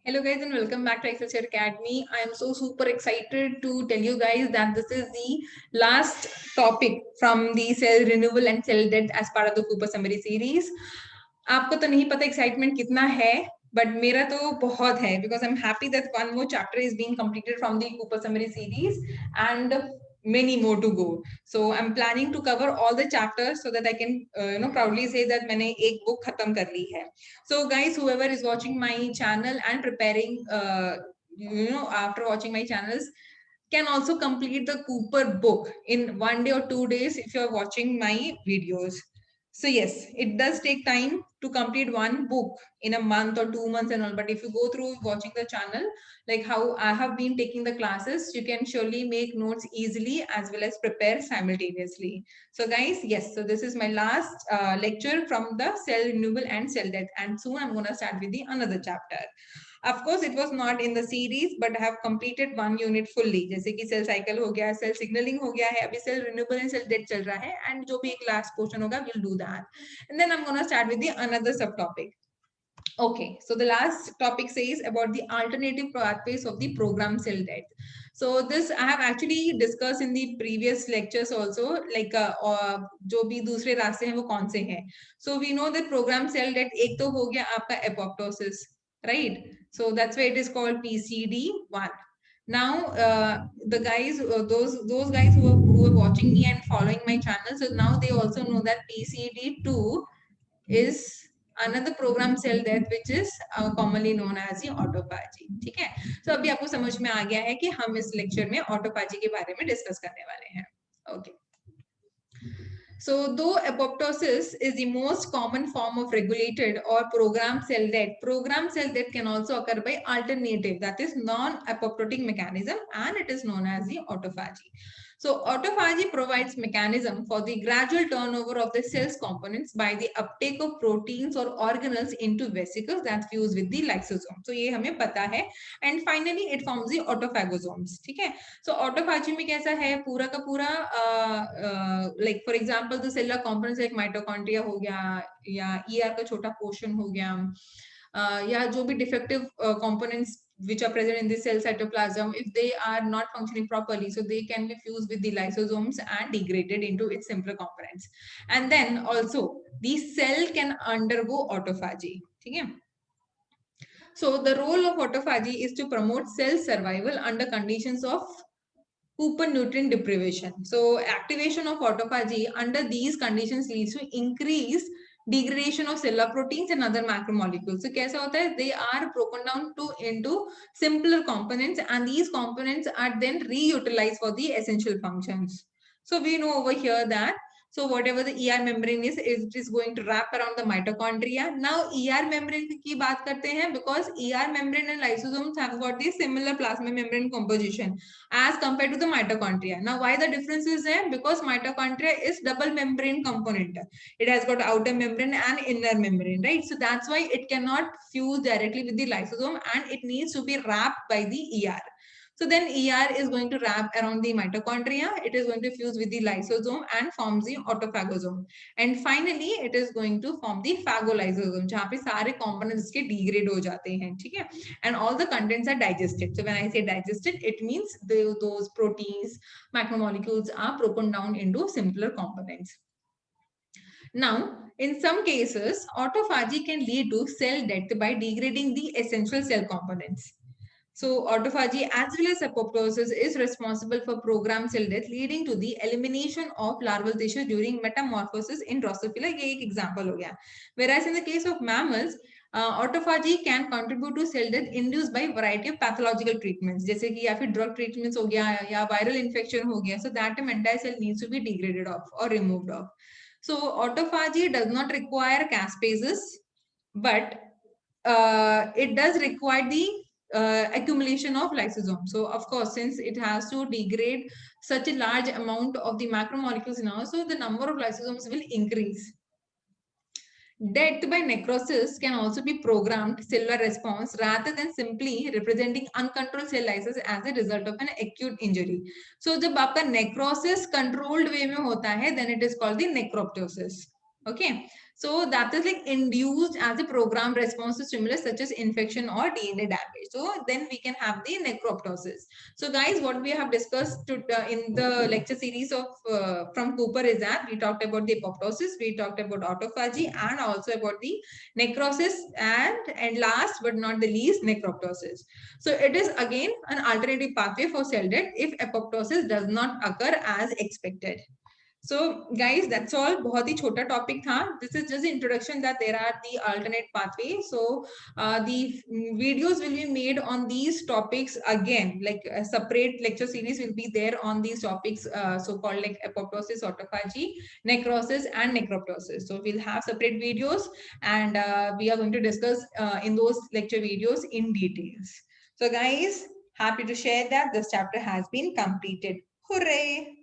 Hello guys and welcome back to Excelsior Academy. I am so super excited to tell you guys that this is the last topic from the cell renewal and cell death as part of the Cooper summary series. आपको तो नहीं पता excitement कितना है, but मेरा तो बहुत है because I'm happy that one more chapter is being completed from the Cooper summary series and many more to go. So I'm planning to cover all the chapters so that I can proudly say that मैंने एक book खत्म कर ली है. So guys, whoever is watching my channel and preparing, after watching my channels, can also complete the Cooper book in 1 day or 2 days if you're watching my videos. So yes, it does take time to complete one book in a month or 2 months and all. But if you go through watching the channel, like how I have been taking the classes, you can surely make notes easily as well as prepare simultaneously. So guys, yes, so this is my last lecture from the cell renewal and cell death, and soon I'm going to start with the another chapter. Of course, it was not in the series, but I have completed one unit fully. जैसे कि cell cycle हो गया, cell signaling हो गया है, अभी cell renewal and cell death चल रहा है, and जो भी एक last portion होगा, we'll do that. And then I'm going to start with the another subtopic. Okay, so the last topic says about the alternative pathways of the program cell death. So this I have actually discussed in the previous lectures also, like जो भी दूसरे रास्ते हैं वो कौन से हैं. So we know that program cell death एक तो हो गया आपका apoptosis, right? So that's why it is called PCD1. Now the guys, those guys who are watching me and following my channel, so now they also know that PCD2 is another program cell death which is commonly known as the autophagy. ठीक है, so अभी आपको समझ में आ गया है कि हम इस लेक्चर में ऑटोफैजी के बारे में डिस्कस करने वाले हैं. Okay. So, though apoptosis is the most common form of regulated or programmed cell death can also occur by alternative, that is non-apoptotic mechanism, and it is known as the autophagy. So, autophagy provides mechanism for the gradual turnover of the cell's components by the uptake of proteins or organelles into vesicles that fuse with the lysosome. So, ये हमें पता है. And finally, it forms the autophagosomes. ठीक है. So autophagy में कैसा है, पूरा का पूरा like for example the cellular components like mitochondria हो गया या ER का छोटा portion हो गया, या जो भी defective components which are present in the cell cytoplasm, if they are not functioning properly, so they can be fused with the lysosomes and degraded into its simpler components. And then also the cell can undergo autophagy. ठीक है. So the role of autophagy is to promote cell survival under conditions of Cooper nutrient deprivation. So activation of autophagy under these conditions leads to increased degradation of cellular proteins and other macromolecules. So कैसा होता है? They are broken down into simpler components, and these components are then reutilized for the essential functions. So we know over here that so whatever the ER membrane is, it is going to wrap around the mitochondria. Now ER membrane की बात करते हैं because ER membrane and lysosomes have got the similar plasma membrane composition as compared to the mitochondria. Now why the difference is there? Because mitochondria is double membrane component. It has got outer membrane and inner membrane, right? So that's why it cannot fuse directly with the lysosome and it needs to be wrapped by the ER. So then ER is going to wrap around the mitochondria, it is going to fuse with the lysosome and forms the autophagosome. And finally, it is going to form the phagolysosome, जहाँ पे सारे components के degrade हो जाते हैं, ठीक है? And all the contents are digested. So when I say digested, it means those proteins, macromolecules are broken down into simpler components. Now, in some cases, autophagy can lead to cell death by degrading the essential cell components. So autophagy as well as apoptosis is responsible for programmed cell death, leading to the elimination of larval tissue during metamorphosis in Drosophila. ये एक example हो गया. Whereas in the case of mammals, autophagy can contribute to cell death induced by variety of pathological treatments, जैसे कि या फिर drug treatments हो गया या viral infection हो गया. So that time entire cell needs to be degraded off or removed off. So autophagy does not require caspases, but it does require the accumulation of lysosome. So of course, since it has to degrade such a large amount of the macromolecules now, so the number of lysosomes will increase. Death by necrosis can also be programmed cellular response rather than simply representing uncontrolled cell lysis as a result of an acute injury. So जब आपका necrosis controlled way में होता है, then it is called the necroptosis. Okay. So that is like induced as a programmed response to stimulus such as infection or DNA damage. So then we can have the necroptosis. So guys, what we have discussed in the lecture series of from Cooper is that we talked about the apoptosis, we talked about autophagy, and also about the necrosis, and last but not the least, necroptosis. So it is again an alternative pathway for cell death if apoptosis does not occur as expected. So guys, that's all. बहुत ही छोटा topic था. This is just the introduction that there are the alternate pathways. So the videos will be made on these topics again, like a separate lecture series will be there on these topics, so called like apoptosis, autophagy, necrosis, and necroptosis. So we'll have separate videos, and we are going to discuss in those lecture videos in details. So guys, happy to share that this chapter has been completed. Hooray!